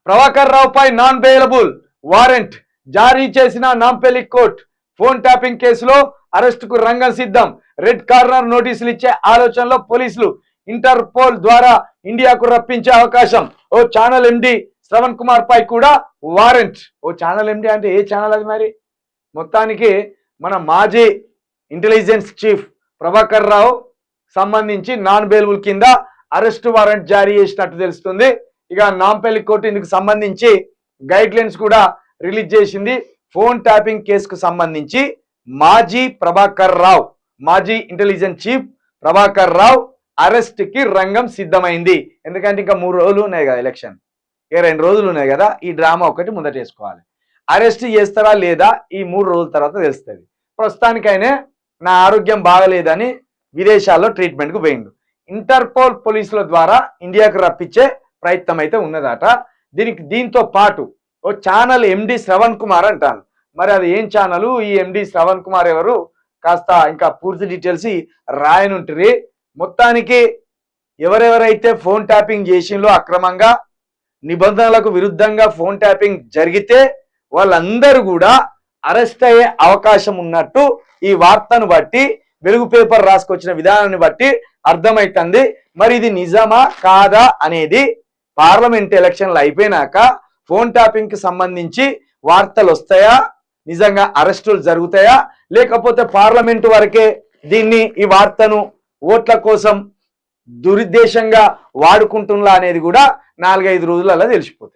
Prabhakar రావుపై non bailable warrant జారీ చేసిన Nampally court. Phone tapping కేసులో అరెస్టుకు రంగం సిద్ధం. రెడ్ కార్నర్ నోటీసులు ఇచ్చే ఆలోచనలో పోలీసులు. ఇంటర్పోల్ ద్వారా ఇండియాకు రప్పించే అవకాశం. ఓ ఛానల్ ఎండి శ్రవణ్ కుమార్ పై కూడా వారెంట్. ఓ ఛానల్ ఎండి అంటే ఏ ఛానల్ అది? మరి మొత్తానికి మన మాజీ ఇంటెలిజెన్స్ చీఫ్ ప్రభాకర్ రావు సంబంధించి నాన్ బెయిలబుల్ కింద అరెస్ట్ వారెంట్ జారీ చేసినట్టు తెలుస్తుంది. ఇక నాంపల్లి కోర్టు ఇందుకు సంబంధించి గైడ్ లైన్స్ కూడా రిలీజ్ చేసింది. ఫోన్ ట్యాపింగ్ కేసుకు సంబంధించి మాజీ intelligence chief Prabhakar Rao arrest కి రంగం సిద్ధమైంది. ఎందుకంటే ఇంకా 3 రోజులు ఉన్నాయి కదా ఎలక్షన్, 2 రోజులు ఉన్నాయి కదా. ఈ డ్రామా ఒకటి ముందట వేసుకోవాలి. అరెస్ట్ చేస్తారా లేదా ఈ 3 రోజుల తర్వాత తెలుస్తుంది. ప్రస్తుతానికైనా నా ఆరోగ్యం బాగలేదని విదేశాల్లో ట్రీట్మెంట్కు పోయిండు. ఇంటర్పోల్ పోలీసుల ద్వారా ఇండియాకు రప్పించే ప్రయత్నం అయితే ఉన్నదట. దీంతో పాటు ఓ ఛానల్ ఎండి శ్రవణ్ కుమార్ అంటాను. మరి అది ఏం ఛానల్, ఈ ఎండి శ్రవణ్ కుమార్ ఎవరు, కాస్త ఇంకా పూర్తి డీటెయిల్స్ రాయనుంటుంది. మొత్తానికి ఎవరెవరైతే ఫోన్ ట్యాపింగ్ చేసిందో అక్రమంగా, నిబంధనలకు విరుద్ధంగా ఫోన్ ట్యాపింగ్ జరిగితే వాళ్ళందరూ కూడా అరెస్ట్ అయ్యే అవకాశం ఉన్నట్టు ఈ వార్తను బట్టి, వెలుగు పేపర్ రాసుకొచ్చిన విధానాన్ని బట్టి అర్థమవుతుంది. మరి ఇది నిజమా కాదా అనేది పార్లమెంట్ ఎలక్షన్లు అయిపోయినాక ఫోన్ ట్యాపింగ్ కి సంబంధించి వార్తలు వస్తాయా, నిజంగా అరెస్టులు జరుగుతాయా, లేకపోతే పార్లమెంటు వరకే ఈ వార్తను ఓట్ల కోసం దురుద్దేశంగా వాడుకుంటున్నా అనేది కూడా 4-5 రోజులలో తెలిసిపోతుంది.